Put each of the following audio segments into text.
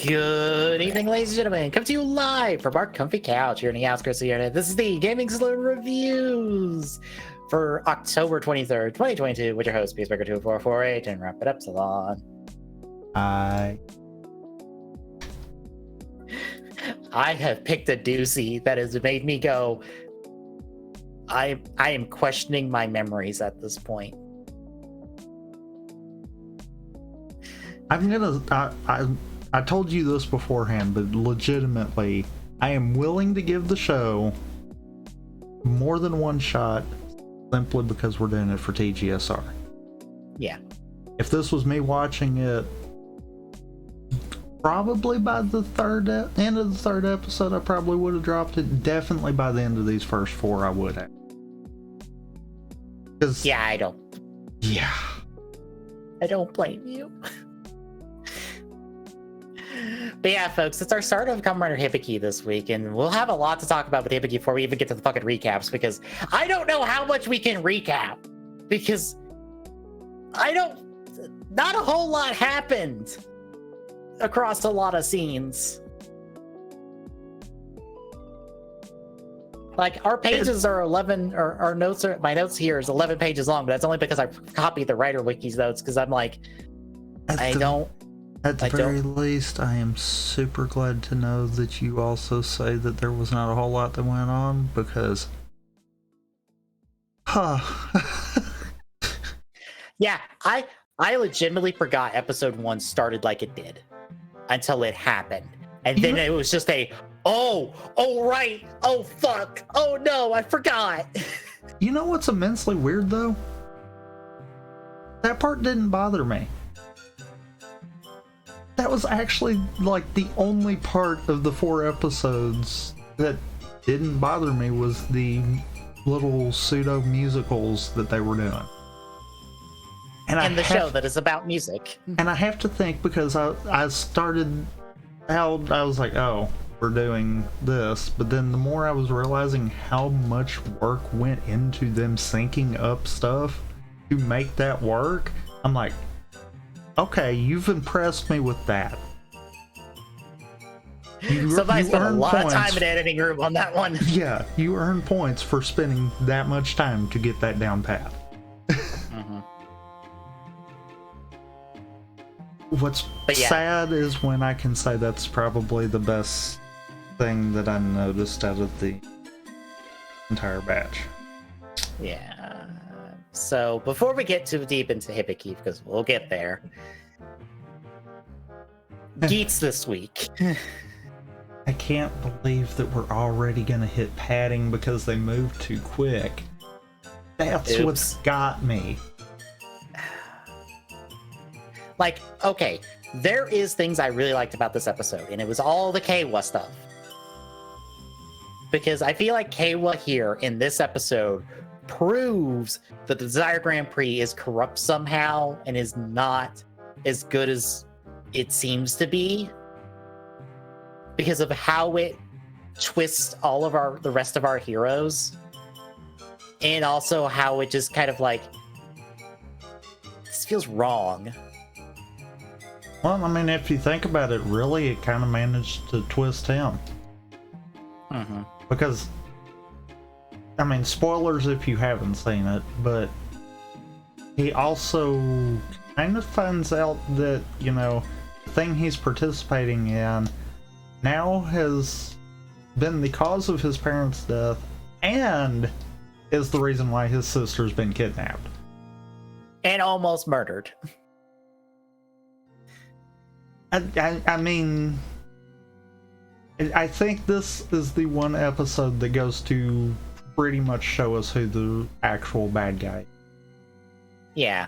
Good evening, ladies and gentlemen. Come to you live from our comfy couch here in the outskirts of the internet. This is the Gaming Saloon Reviews for October 23rd, 2022, with your host, Peacemaker2448, and wrap it up, Salon. I have picked a doozy that has made me go, I am questioning my memories at this point. I told you this beforehand, but legitimately, I am willing to give the show more than one shot simply because we're doing it for TGSR. Yeah. If this was me watching it, probably by the end of the third episode, I probably would have dropped it. Definitely by the end of these first four, I would have. Yeah, I don't blame you. But yeah, folks, it's our start of Kamen Rider Hibiki this week, and we'll have a lot to talk about with Hibiki before we even get to the fucking recaps, because I don't know how much we can recap, because not a whole lot happened across a lot of scenes. Like, our pages are 11, or our notes are, my notes here is 11 pages long, but that's only because I copied the writer wiki's notes, because I'm like, At the very least, I am super glad to know that you also say that there was not a whole lot that went on, because... Yeah, I legitimately forgot episode 1 started like it did until it happened. And then it was just oh right, oh fuck, oh no, I forgot. You know what's immensely weird, though? That part didn't bother me. That was actually, like, the only part of the 4 episodes that didn't bother me was the little pseudo-musicals that they were doing. And the show that is about music. And I have to think, because I started out, I was like, oh, we're doing this. But then the more I was realizing how much work went into them syncing up stuff to make that work, I'm like, okay, you've impressed me with that. Somebody spent a lot of time in the editing room on that one. Yeah, you earn points for spending that much time to get that down pat. What's sad is when I can say that's probably the best thing that I noticed out of the entire batch. Yeah. So before we get too deep into Hibiki, because we'll get there, Geets this week. I can't believe that we're already gonna hit padding because they moved too quick. That's what's got me. Like, okay, there is things I really liked about this episode, and it was all the Keiwa stuff. Because I feel like Keiwa here in this episode proves that the Desire Grand Prix is corrupt somehow and is not as good as it seems to be, because of how it twists all of the rest of our heroes, and also how it just kind of like, this feels wrong. Well, I mean, if you think about it, really, it kind of managed to twist him. Because, I mean, spoilers if you haven't seen it, but he also kind of finds out that, you know, the thing he's participating in now has been the cause of his parents' death and is the reason why his sister's been kidnapped. And almost murdered. I mean, I think this is the one episode that goes to pretty much show us who the actual bad guy is. Yeah.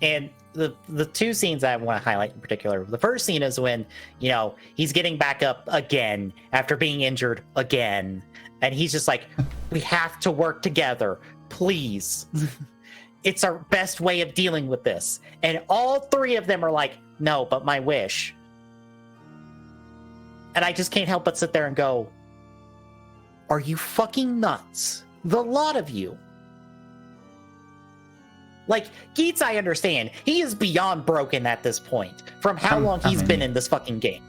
And the two scenes I want to highlight in particular, the first scene is when, you know, he's getting back up again after being injured again. And he's just like, we have to work together, please. It's our best way of dealing with this. And all three of them are like, no, but my wish. And I just can't help but sit there and go, are you fucking nuts? The lot of you. Like, Geets, I understand. He is beyond broken at this point from how long he's been in this fucking game.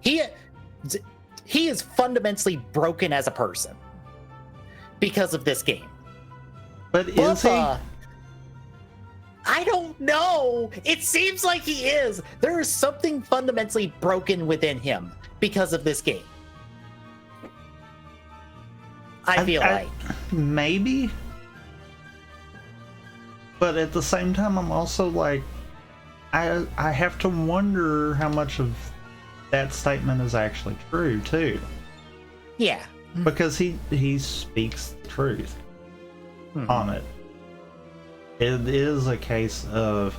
he is fundamentally broken as a person because of this game. But is he? I don't know. It seems like he is. There is something fundamentally broken within him because of this game. I feel like. Maybe. But at the same time, I'm also like, I have to wonder how much of that statement is actually true, too. Yeah. Because he speaks the truth on it. It is a case of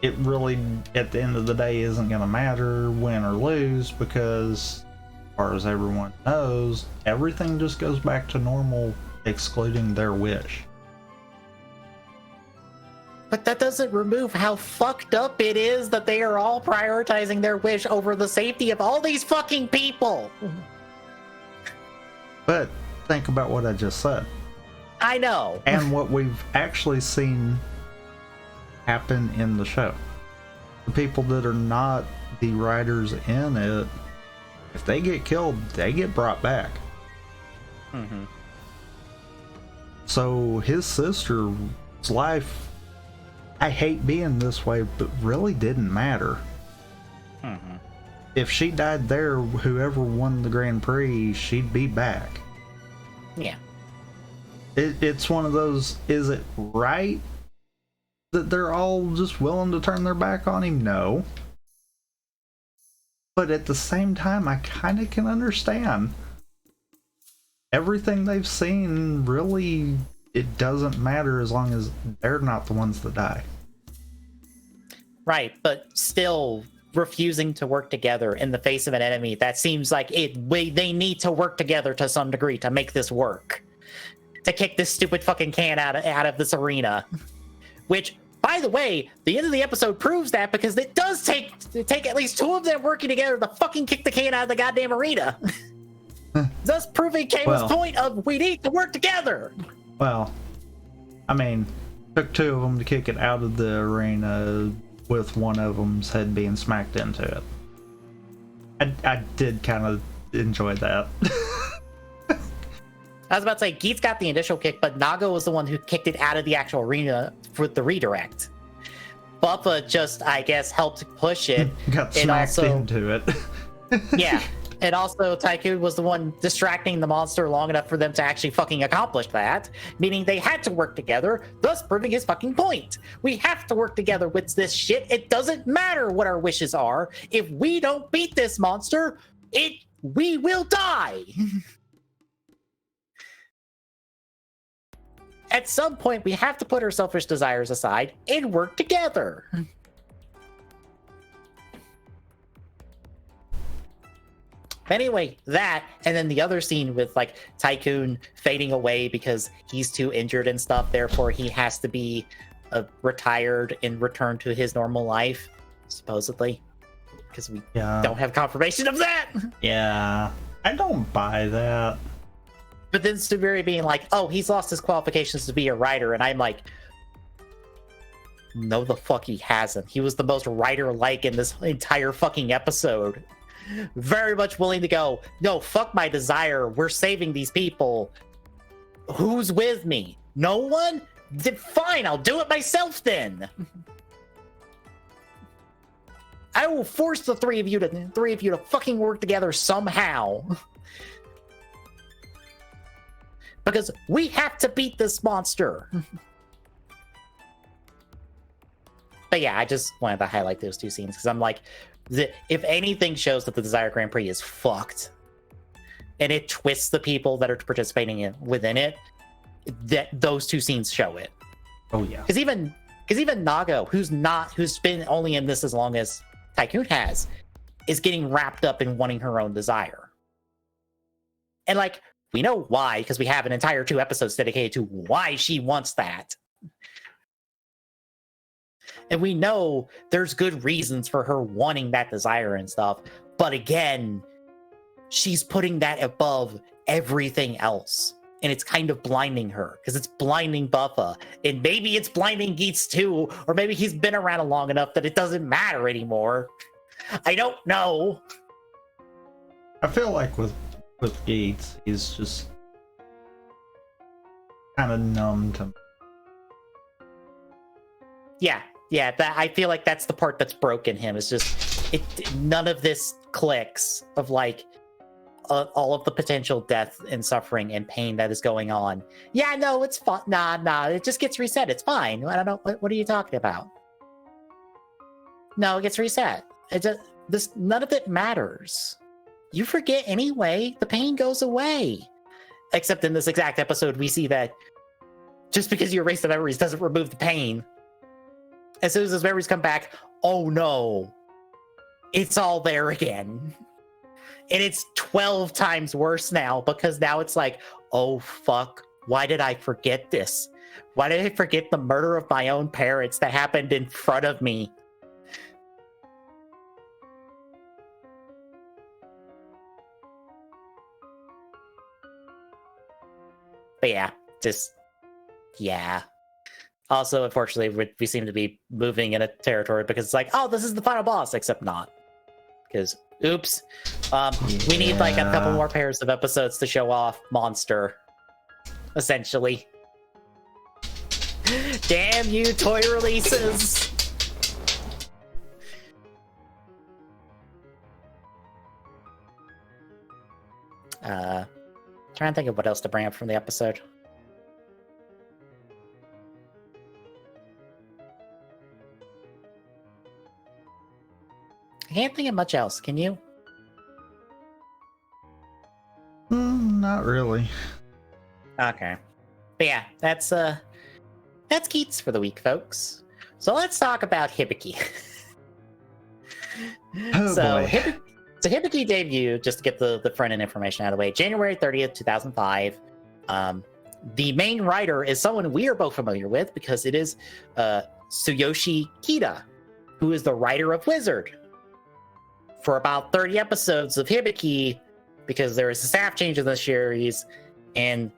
it really, at the end of the day, isn't going to matter win or lose because, as far as everyone knows, everything just goes back to normal, excluding their wish. But that doesn't remove how fucked up it is that they are all prioritizing their wish over the safety of all these fucking people. But think about what I just said. I know. And what we've actually seen happen in the show. The people that are not the writers in it, if they get killed, they get brought back. Mm-hmm. So his sister's life, I hate being this way, but really didn't matter. Mm-hmm. If she died there, whoever won the Grand Prix, she'd be back. Yeah. It's one of those, is it right that they're all just willing to turn their back on him? No. But at the same time, I kind of can understand. Everything they've seen, really, it doesn't matter as long as they're not the ones that die. Right, but still refusing to work together in the face of an enemy that seems like they need to work together to some degree to make this work. To kick this stupid fucking can out of this arena. Which, by the way, the end of the episode proves that because it does take at least two of them working together to fucking kick the can out of the goddamn arena. Thus proving Kamen's point of we need to work together. Well, I mean, took two of them to kick it out of the arena with one of them's head being smacked into it. I did kind of enjoy that. I was about to say, Geet's got the initial kick, but Naga was the one who kicked it out of the actual arena for the redirect. Buffa just, I guess, helped push it. Got smacked into it. Yeah. And also, Tycoon was the one distracting the monster long enough for them to actually fucking accomplish that, meaning they had to work together, thus proving his fucking point. We have to work together with this shit. It doesn't matter what our wishes are. If we don't beat this monster, we will die. At some point, we have to put our selfish desires aside and work together. Anyway, that, and then the other scene with, like, Tycoon fading away because he's too injured and stuff, therefore he has to be retired and return to his normal life, supposedly. Because we don't have confirmation of that! Yeah, I don't buy that. But then Suviri being like, oh, he's lost his qualifications to be a writer, and I'm like, no the fuck he hasn't. He was the most writer-like in this entire fucking episode. Very much willing to go, no, fuck my desire. We're saving these people. Who's with me? No one? Fine, I'll do it myself then. I will force the three of you to fucking work together somehow. Because we have to beat this monster. But yeah, I just wanted to highlight those two scenes because I'm like, if anything shows that the Desire Grand Prix is fucked, and it twists the people that are participating within it, that those two scenes show it. Oh yeah. Because even Nago, who's been only in this as long as Tycoon has, is getting wrapped up in wanting her own desire. And like, we know why, because we have an entire 2 episodes dedicated to why she wants that. And we know there's good reasons for her wanting that desire and stuff. But again, she's putting that above everything else. And it's kind of blinding her, because it's blinding Buffa. And maybe it's blinding Geets too, or maybe he's been around long enough that it doesn't matter anymore. I don't know. I feel like with Gates, he's just kind of numb to me. Yeah, I feel like that's the part that's broken him. It's just none of this clicks of like all of the potential death and suffering and pain that is going on. Yeah, no, it's fine. Nah, it just gets reset. It's fine. I don't know. What are you talking about? No, it gets reset. None of it matters. You forget anyway. The pain goes away. Except in this exact episode, we see that just because you erase the memories doesn't remove the pain. As soon as those memories come back, oh no, it's all there again. And it's 12 times worse now, because now it's like, oh fuck, why did I forget this? Why did I forget the murder of my own parents that happened in front of me? But yeah. Also, unfortunately, we seem to be moving in a territory because it's like, oh, this is the final boss, except not. Because, oops. We need like a couple more pairs of episodes to show off Monster, essentially. Damn you, toy releases! Trying to think of what else to bring up from the episode. I can't think of much else. Can you? Not really. Okay. But yeah, that's Keats for the week, folks. So let's talk about Hibiki. Oh boy. Hibiki debuted, just to get the front end information out of the way, January 30th, 2005. The main writer is someone we are both familiar with because it is Tsuyoshi Kida, who is the writer of Wizard. For about 30 episodes of Hibiki, because there was a staff change in the series, and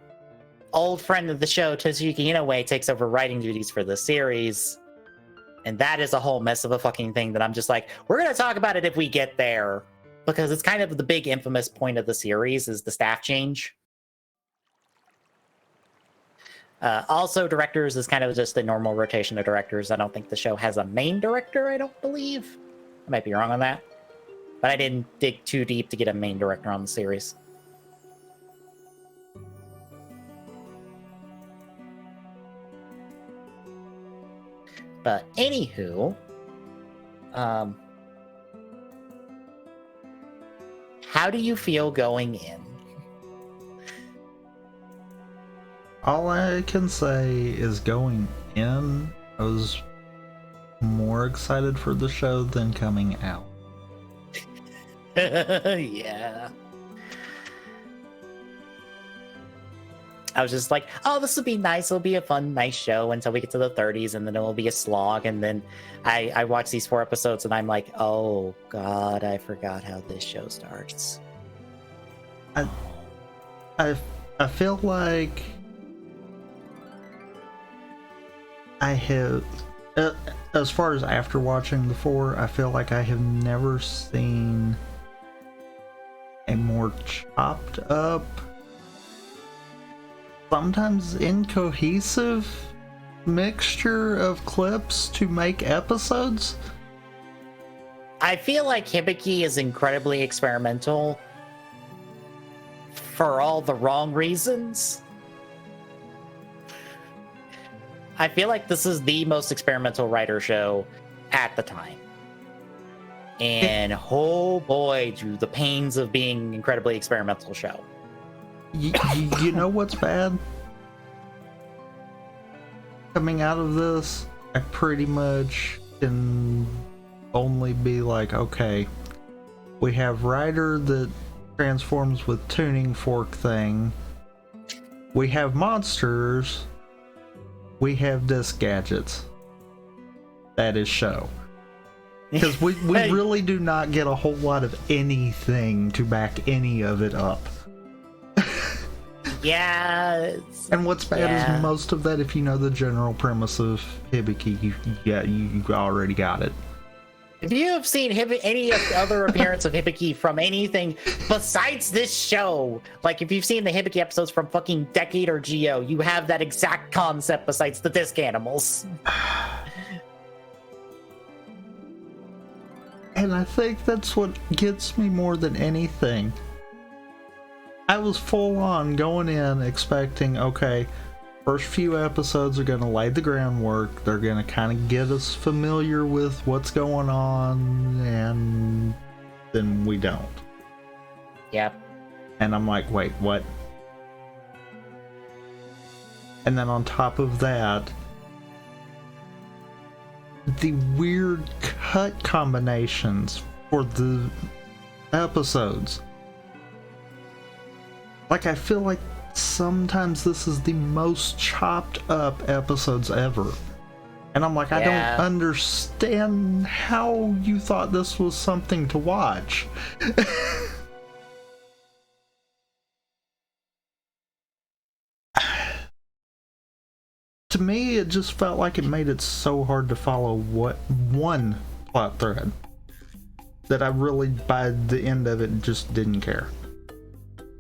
old friend of the show, Toshiyuki Inoue, takes over writing duties for the series. And that is a whole mess of a fucking thing that I'm just like, we're going to talk about it if we get there. Because it's kind of the big infamous point of the series is the staff change. Also, directors is kind of just a normal rotation of directors. I don't think the show has a main director, I don't believe. I might be wrong on that. But I didn't dig too deep to get a main director on the series. But anywho, how do you feel going in? All I can say is going in, I was more excited for the show than coming out. Yeah. I was just like, oh, this will be nice. It'll be a fun, nice show until we get to the 30s, and then it'll be a slog. And then I watch these 4 episodes, and I'm like, oh, God, I forgot how this show starts. I feel like I have, as far as after watching the 4, I feel like I have never seen a more chopped up, sometimes incohesive mixture of clips to make episodes. I feel like Hibiki is incredibly experimental for all the wrong reasons. I feel like this is the most experimental writer show at the time. And oh boy, do the pains of being an incredibly experimental show. You know what's bad? Coming out of this, I pretty much can only be like, okay, we have Ryder that transforms with tuning fork thing. We have monsters. We have disc gadgets. That is show. Because we really do not get a whole lot of anything to back any of it up. Yeah. And what's bad is most of that, if you know the general premise of Hibiki, you already got it. If you have seen any other appearance of Hibiki from anything besides this show, like if you've seen the Hibiki episodes from fucking Decade or Geo, you have that exact concept besides the disc animals. And I think that's what gets me more than anything. I was full on going in expecting, okay, first few episodes are going to lay the groundwork. They're going to kind of get us familiar with what's going on, and then we don't. Yep. And I'm like, wait, what? And then on top of that, the weird cut combinations for the episodes. Like, I feel like sometimes this is the most chopped up episodes ever. And I'm like, I don't understand how you thought this was something to watch. To me, it just felt like it made it so hard to follow what one plot thread that I really, by the end of it, just didn't care.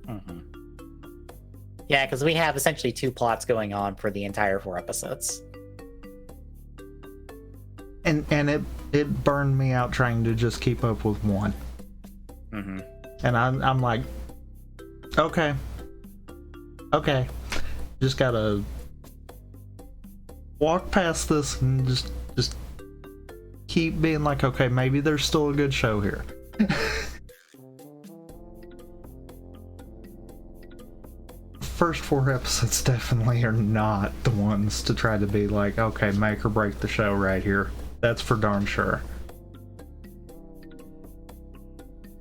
Mm-hmm. Yeah, because we have essentially 2 plots going on for the entire 4 episodes. And it burned me out trying to just keep up with one. Mm-hmm. And I'm like, okay, just gotta walk past this and just keep being like, okay, maybe there's still a good show here. First 4 episodes definitely are not the ones to try to be like, okay, make or break the show right here. That's for darn sure.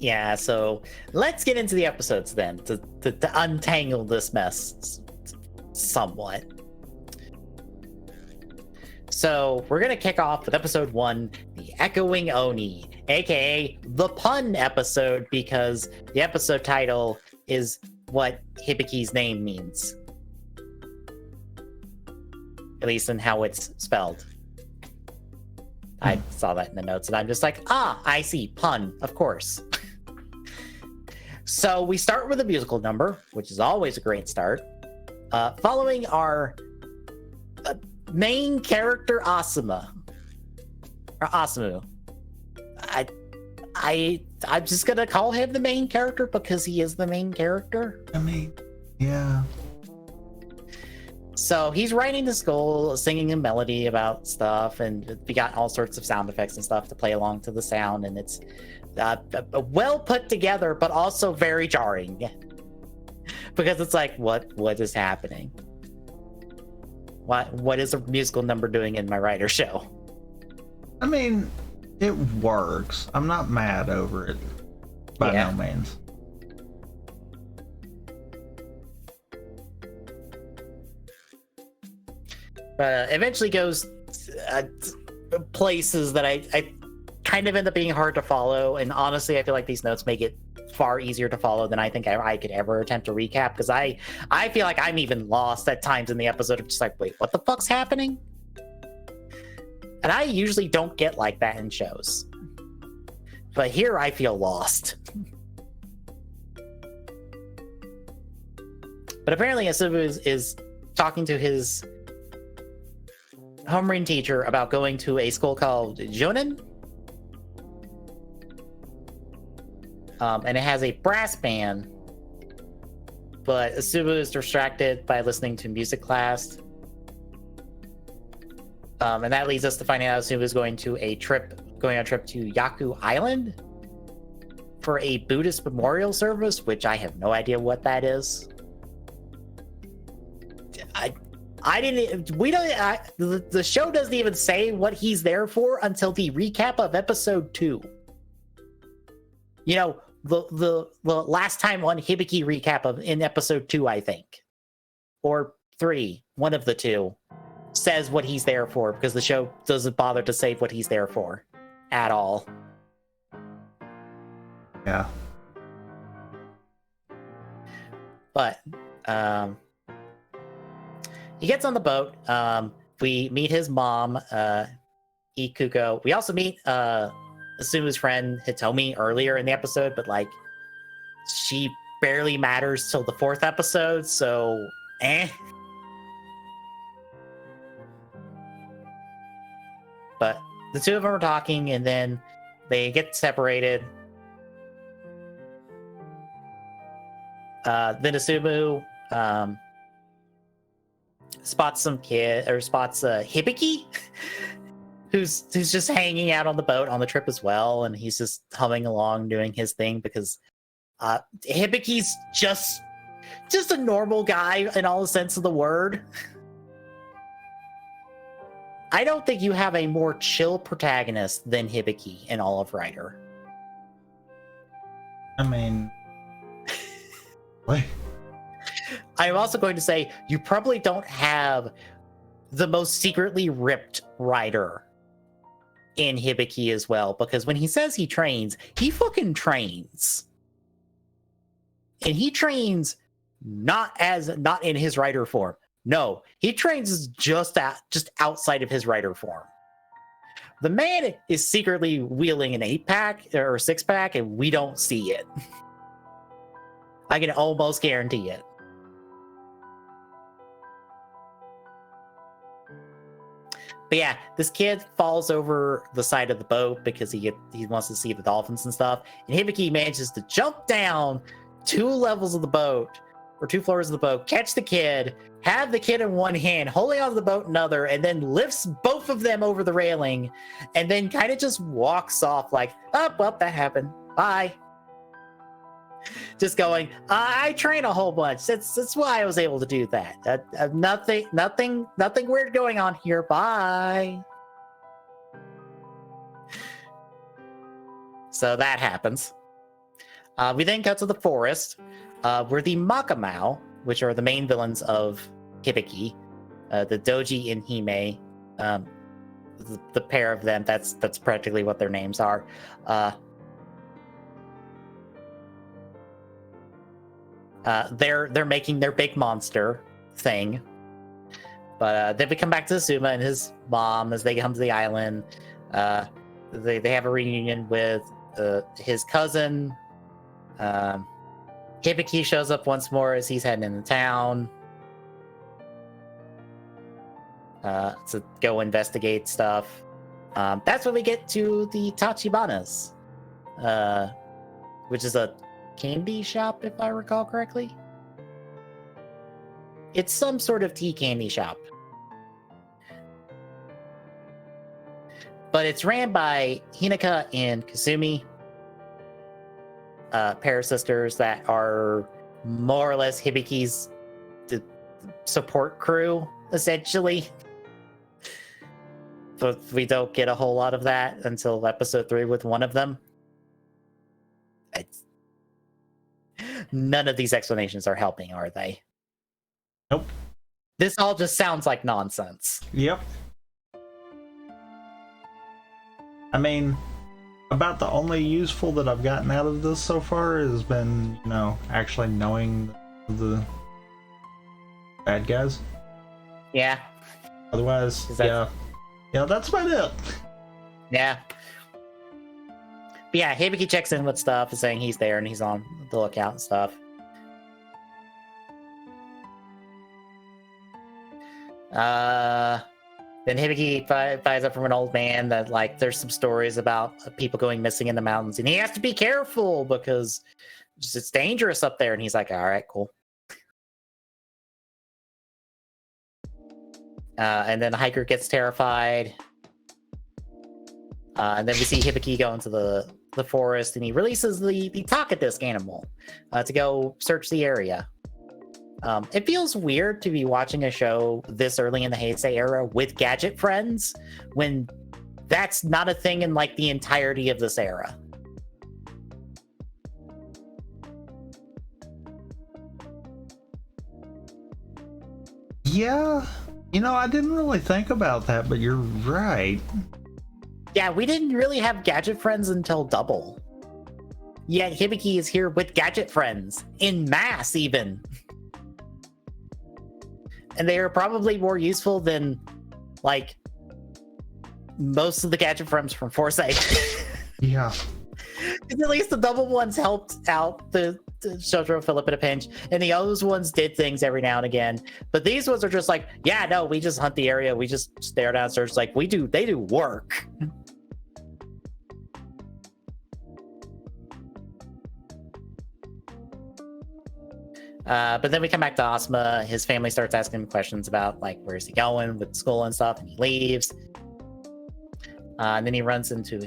Yeah, so let's get into the episodes then to untangle this mess somewhat. So we're gonna kick off with episode 1, the Echoing Oni, aka the pun episode, because the episode title is what Hibiki's name means. At least in how it's spelled. I saw that in the notes and I'm just like, I see, pun, of course. So we start with a musical number, which is always a great start. Following our main character, Asuma. Or Asumu. I'm just gonna call him the main character because he is the main character. I mean, yeah. So he's writing to school, singing a melody about stuff, and we got all sorts of sound effects and stuff to play along to the sound, and it's well put together, but also very jarring because it's like, what is happening? What is a musical number doing in my writer show? I mean, it works. I'm not mad over it by no means. Eventually goes places that I kind of end up being hard to follow, and honestly, I feel like these notes make it far easier to follow than I think I could ever attempt to recap, because I feel like I'm even lost at times in the episode of just like, wait, what the fuck's happening? And I usually don't get like that in shows, but here I feel lost. But apparently Asubu is talking to his homeroom teacher about going to a school called Jonin. And it has a brass band, but Asubu is distracted by listening to music class. And that leads us to finding out Asubu is going on a trip to Yaku Island for a Buddhist memorial service, which I have no idea what that is. The show doesn't even say what he's there for until the recap of episode 2. You know, the last time on Hibiki recap in episode 2, I think, or 3, one of the two, says what he's there for, because the show doesn't bother to say what he's there for at all. Yeah. But he gets on the boat. We meet his mom, Ikuko. We also meet Asuma's friend Hitomi earlier in the episode, but like she barely matters till the 4th episode, so But the two of them are talking, and then they get separated. Then Asumu spots Hibiki, who's just hanging out on the boat on the trip as well, and he's just humming along doing his thing because Hibiki's just a normal guy in all the sense of the word. I don't think you have a more chill protagonist than Hibiki in all of Rider. I mean, what? I'm also going to say you probably don't have the most secretly ripped Rider in Hibiki as well, because when he says he trains, he fucking trains. And he trains not in his Rider form. No, he trains just outside of his Rider form. The man is secretly wielding an 8-pack or 6-pack, and we don't see it. I can almost guarantee it. But yeah, this kid falls over the side of the boat because he wants to see the dolphins and stuff. And Hibiki manages to jump down 2 levels of the boat, or 2 floors of the boat, catch the kid, have the kid in one hand, holding onto the boat another, and then lifts both of them over the railing, and then kind of just walks off like, oh, well, that happened. Bye. Just going, I train a whole bunch. That's why I was able to do that. Nothing weird going on here. Bye. So that happens. We then cut to the forest, where the Makamau, which are the main villains of Hibiki, the Doji and Hime, the pair of them, that's practically what their names are. They're making their big monster thing. But then we come back to Asuma and his mom as they come to the island. They have a reunion with his cousin. Hibiki shows up once more as he's heading into town to go investigate stuff. That's when we get to the Tachibanas, which is a candy shop, if I recall correctly. It's some sort of tea candy shop. But it's ran by Hinaka and Kasumi, pair of sisters that are more or less Hibiki's support crew, essentially. But we don't get a whole lot of that until episode 3 with one of them. None of these explanations are helping, are they? Nope. This all just sounds like nonsense. Yep. I mean, about the only useful that I've gotten out of this so far has been, actually knowing the bad guys. Yeah. Otherwise, yeah, that's about it. Yeah. But yeah, Hibiki checks in with stuff, saying he's there and he's on the lookout and stuff. Then Hibiki finds out from an old man that, like, there's some stories about people going missing in the mountains, and he has to be careful because it's dangerous up there. And he's like, all right, cool. And then the hiker gets terrified. And then we see Hibiki go into the forest, and he releases the Takadisk animal to go search the area. It feels weird to be watching a show this early in the Heisei era with gadget friends when that's not a thing in like the entirety of this era. Yeah, I didn't really think about that, but you're right. Yeah, we didn't really have gadget friends until Double. Yet Hibiki is here with gadget friends, in mass even. And they are probably more useful than, like, most of the gadget friends from Foresight. Yeah. At least the double ones helped out the Shotaro Philip in a pinch, and the other ones did things every now and again. But these ones are just like, yeah, no, we just hunt the area, we just stare down search. Like they do work. But then we come back to Asuma. His family starts asking him questions about like where's he going with school and stuff, and he leaves. And then he runs into does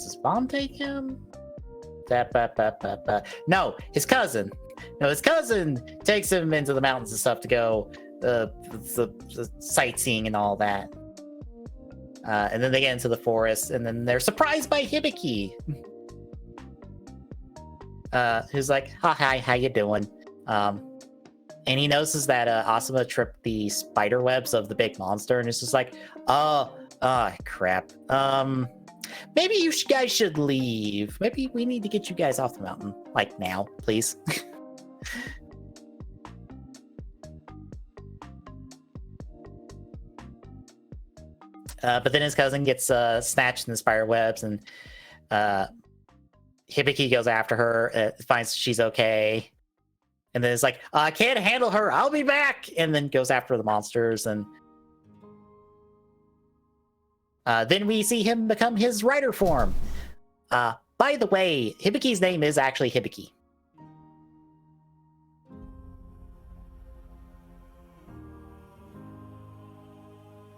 his mom take him? No, his cousin. No, his cousin takes him into the mountains and stuff to go the sightseeing and all that. And then they get into the forest, and then they're surprised by Hibiki. Who's like, hi, how you doing? And he notices that Asuma tripped the spider webs of the big monster, and it's just like, crap. Maybe you guys should leave. Maybe we need to get you guys off the mountain, like now, please. But then his cousin gets snatched in the spider webs, and Hibiki goes after her, finds she's okay, and then it's like, I can't handle her, I'll be back, and then goes after the monsters. And then we see him become his rider form. By the way, Hibiki's name is actually Hibiki.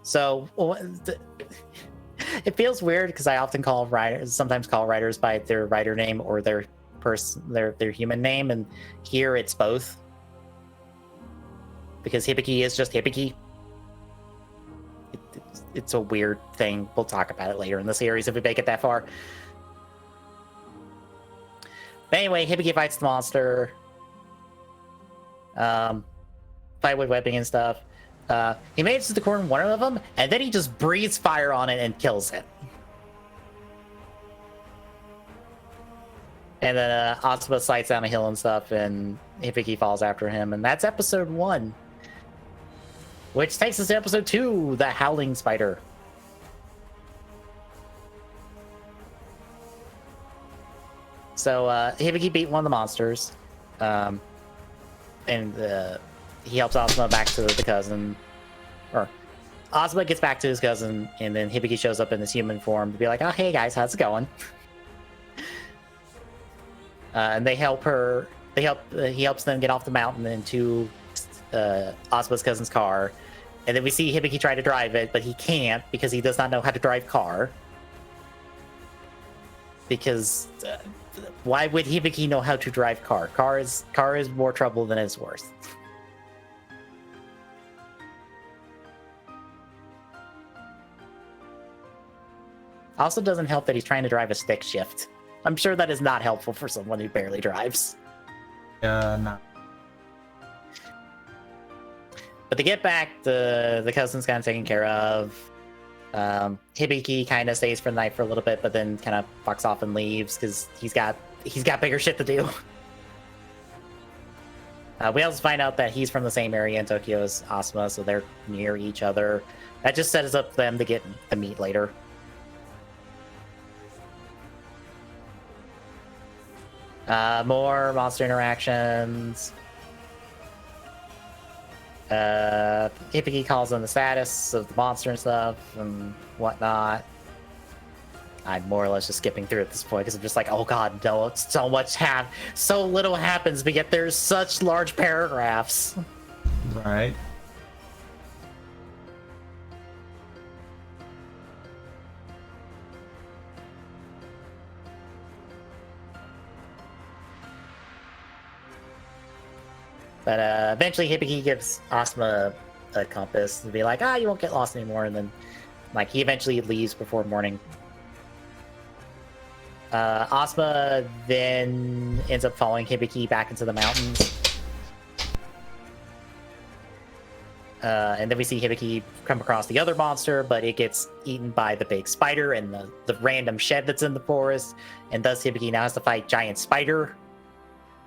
So it feels weird because I often sometimes call writers by their writer name or their human name, and here it's both. Because Hibiki is just Hibiki. It's a weird thing. We'll talk about it later in the series if we make it that far. But anyway, Hibiki fights the monster. Fight with webbing and stuff. He manages to corner one of them, and then he just breathes fire on it and kills it. And then Asuma slides down a hill and stuff, and Hibiki falls after him, and that's episode 1. Which takes us to episode 2, the Howling Spider. So Hibiki beat one of the monsters, and he helps Asuma back to the cousin, or Asuma gets back to his cousin, and then Hibiki shows up in his human form to be like, oh, hey guys, how's it going? And they help her, he helps them get off the mountain into Asuma's cousin's car. And then we see Hibiki try to drive it, but he can't because he does not know how to drive car. Because why would Hibiki know how to drive car? Car is more trouble than it's worth. Also doesn't help that he's trying to drive a stick shift. I'm sure that is not helpful for someone who barely drives. No. But to get back, the cousin's kind of taken care of. Hibiki kind of stays for the night for a little bit, but then kind of fucks off and leaves because he's got bigger shit to do. We also find out that he's from the same area in Tokyo as Asuma, so they're near each other. That just sets up them to get to meet later. More monster interactions. Hibiki calls on the status of the monster and stuff and whatnot. I'm more or less just skipping through at this point because I'm just like, oh god, no, so little happens, but yet there's such large paragraphs. Right. But eventually Hibiki gives Asuma a compass to be like, you won't get lost anymore. And then like he eventually leaves before morning. Asuma then ends up following Hibiki back into the mountains. And then we see Hibiki come across the other monster, but it gets eaten by the big spider and the random shed that's in the forest. And thus Hibiki now has to fight giant spider.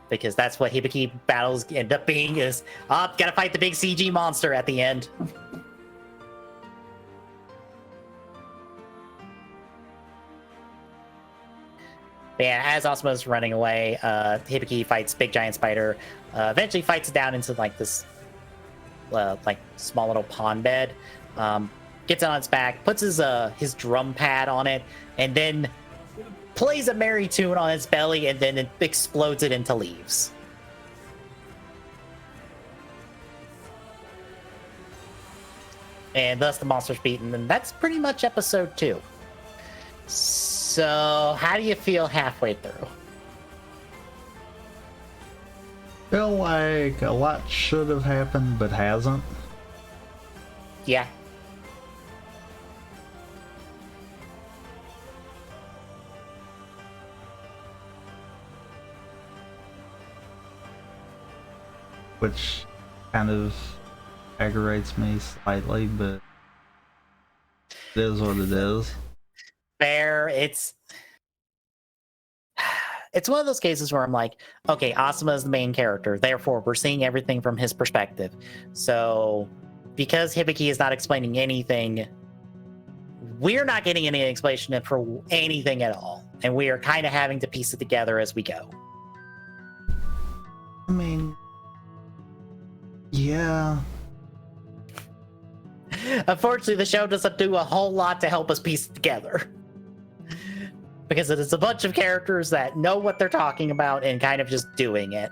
Because that's what Hibiki battles end up being, is, gotta fight the big CG monster at the end. But yeah, as Asuma's running away, Hibiki fights Big Giant Spider. Eventually fights it down into like this like small little pond bed. Gets on its back, puts his drum pad on it, and then plays a merry tune on its belly, and then it explodes it into leaves. And thus the monster's beaten, and that's pretty much episode 2. So, how do you feel halfway through? Feel like a lot should have happened, but hasn't. Yeah. Which kind of aggravates me slightly, but it is what it is. Fair. It's one of those cases where I'm like, okay, Asuma is the main character, therefore we're seeing everything from his perspective. So because Hibiki is not explaining anything, we're not getting any explanation for anything at all, and we are kind of having to piece it together as we go. I mean, yeah. Unfortunately, the show doesn't do a whole lot to help us piece it together. Because it is a bunch of characters that know what they're talking about and kind of just doing it.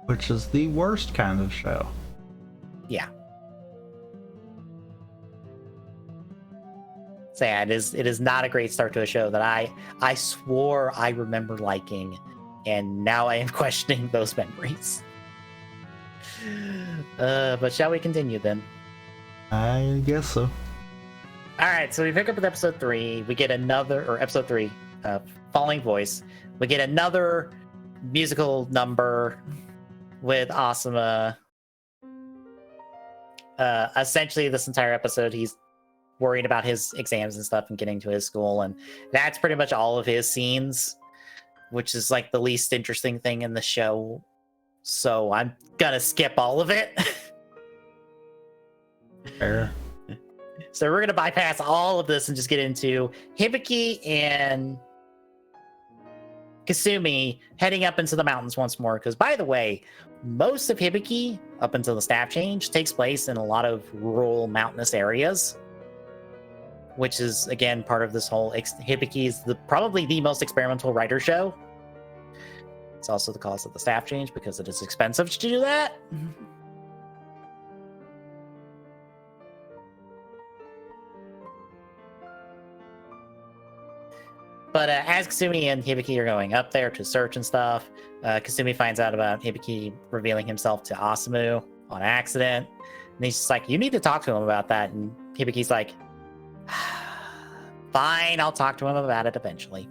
Which is the worst kind of show. Yeah. So yeah, it is not a great start to a show that I swore I remember liking, and now I am questioning those memories. But shall we continue then? I guess so. All right, so we pick up with episode 3. We get episode 3, Falling Voice. We get another musical number with Asuma. Essentially, this entire episode, he's worried about his exams and stuff and getting to his school, and that's pretty much all of his scenes, which is like the least interesting thing in the show. So I'm gonna skip all of it. Fair. So we're gonna bypass all of this and just get into Hibiki and Kasumi heading up into the mountains once more. Because by the way, most of Hibiki, up until the staff change, takes place in a lot of rural mountainous areas, which is again part of this whole Hibiki is probably the most experimental writer show. It's also the cause of the staff change because it is expensive to do that. But as Kasumi and Hibiki are going up there to search and stuff, Kasumi finds out about Hibiki revealing himself to Asumu on accident. And he's just like, you need to talk to him about that. And Hibiki's like, fine, I'll talk to him about it eventually.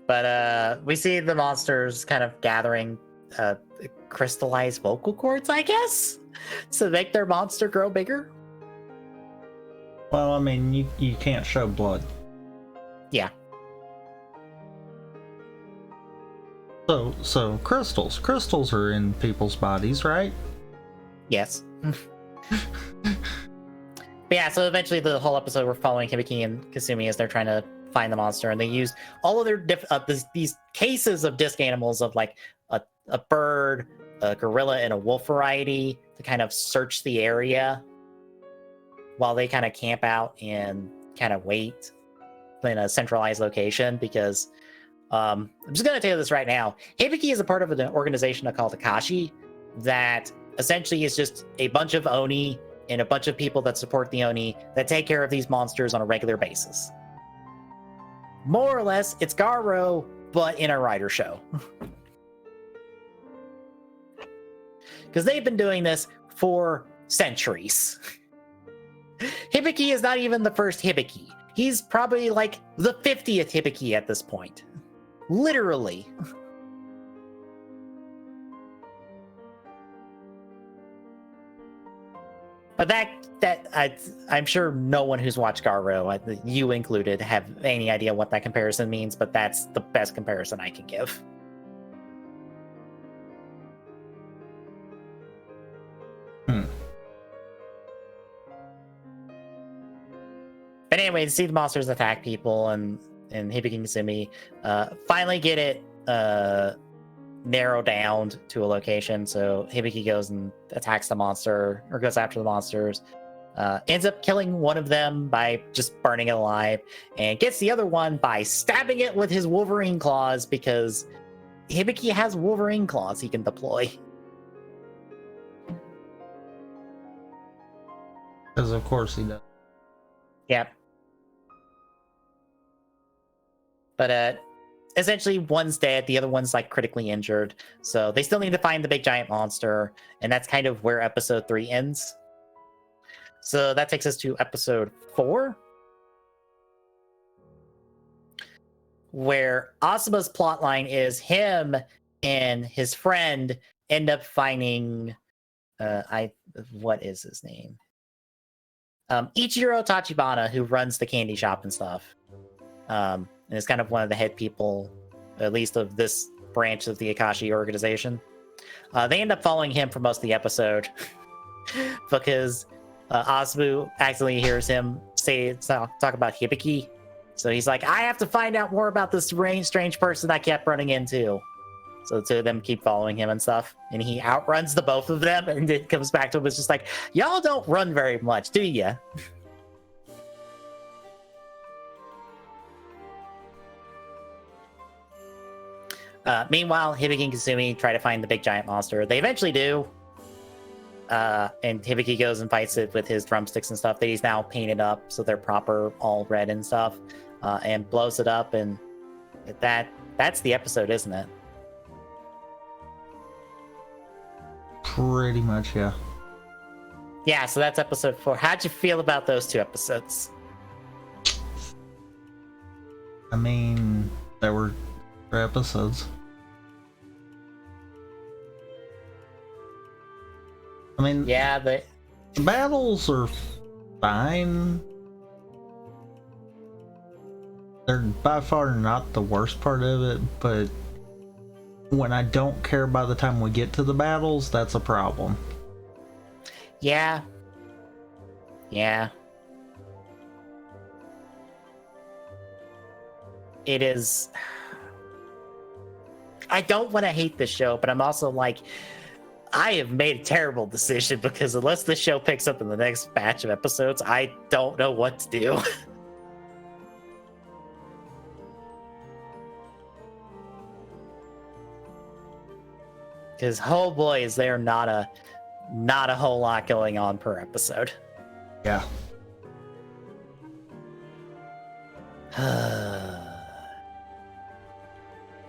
But we see the monsters kind of gathering crystallized vocal cords, I guess, to make their monster grow bigger. Well, I mean, you can't show blood. Yeah. So crystals. Crystals are in people's bodies, right? Yes. But yeah, so eventually the whole episode we're following Hibiki and Kasumi as they're trying to find the monster, and they use all of their these cases of disc animals of like a bird, a gorilla, and a wolf variety to kind of search the area while they kind of camp out and kind of wait in a centralized location. Because I'm just going to tell you this right now, Hibiki is a part of an organization called Akashi that essentially is just a bunch of Oni and a bunch of people that support the Oni that take care of these monsters on a regular basis. More or less, it's Garo, but in a writer show. Because they've been doing this for centuries. Hibiki is not even the first Hibiki. He's probably like the 50th Hibiki at this point. Literally. But I'm sure no one who's watched Garo, you included, have any idea what that comparison means, but that's the best comparison I can give. anyway, see the monsters attack people, and Hibiki and Kasumi finally get it narrowed down to a location. So Hibiki goes and attacks the monster, or goes after the monsters. Ends up killing one of them by just burning it alive, and gets the other one by stabbing it with his Wolverine claws, because Hibiki has Wolverine claws he can deploy. Because of course he does. Yep. But essentially one's dead, the other one's like critically injured. So they still need to find the big giant monster, and that's kind of where episode 3 ends. So that takes us to episode 4, where Asuma's plotline is him and his friend end up finding what is his name? Ichiro Tachibana, who runs the candy shop and stuff. And is kind of one of the head people, at least of this branch of the Akashi organization. They end up following him for most of the episode because Asumu accidentally hears him talk about Hibiki. So he's like, I have to find out more about this strange person I kept running into. So the two of them keep following him and stuff. And he outruns the both of them, and it comes back to him. It's just like, y'all don't run very much, do ya? Meanwhile, Hibiki and Kasumi try to find the big giant monster. They eventually do. And Hibiki goes and fights it with his drumsticks and stuff that he's now painted up so they're proper, all red and stuff. And blows it up, and that's the episode, isn't it? Pretty much, yeah. Yeah, so that's episode 4. How'd you feel about those 2 episodes? I mean, there were 3 episodes. I mean, yeah, the battles are fine. They're by far not the worst part of it, but when I don't care by the time we get to the battles, that's a problem. Yeah. It is. I don't want to hate the show, but I'm also like, I have made a terrible decision, because unless the show picks up in the next batch of episodes, I don't know what to do. Because, oh boy, is there not a whole lot going on per episode. Yeah.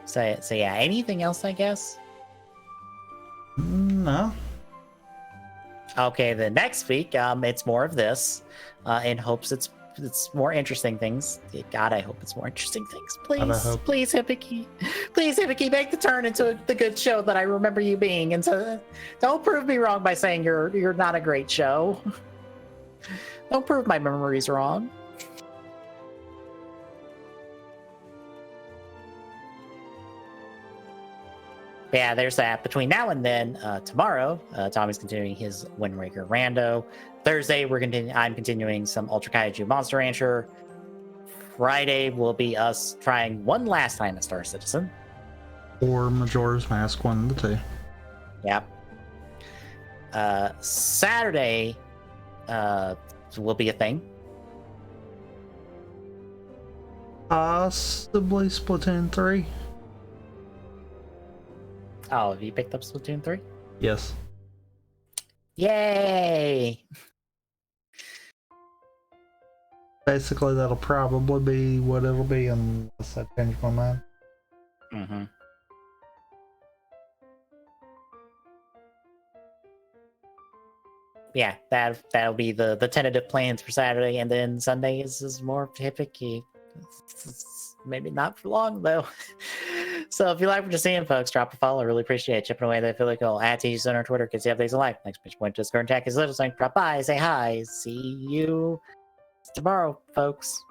So yeah, anything else, I guess? No. Okay, the next week, it's more of this, in hopes it's more interesting things. God, I hope it's more interesting things. Please, Hibiki. Please, Hibiki, make the turn into the good show that I remember you being. And so, don't prove me wrong by saying you're not a great show. Don't prove my memories wrong. Yeah, there's that. Between now and then, tomorrow, Tommy's continuing his Windbreaker Rando. Thursday, I'm continuing some Ultra Kaiju Monster Rancher. Friday will be us trying one last time at Star Citizen. Or Majora's Mask 1 and 2. Yep. Saturday will be a thing. Possibly Splatoon 3. Oh, have you picked up Splatoon 3? Yes. Yay! Basically, that'll probably be what it'll be unless I change my mind. Mm-hmm. Yeah, that'll be the tentative plans for Saturday, and then Sunday is more Hibiki. Maybe not for long, though. So if you like what you're seeing, folks, drop a follow. I really appreciate it. Chipping away that affiliate goal. At TG on our Twitter. Kids, you updates of life. Next pitch point, Discord, and tech is little thing. Drop by, say hi. See you tomorrow, folks.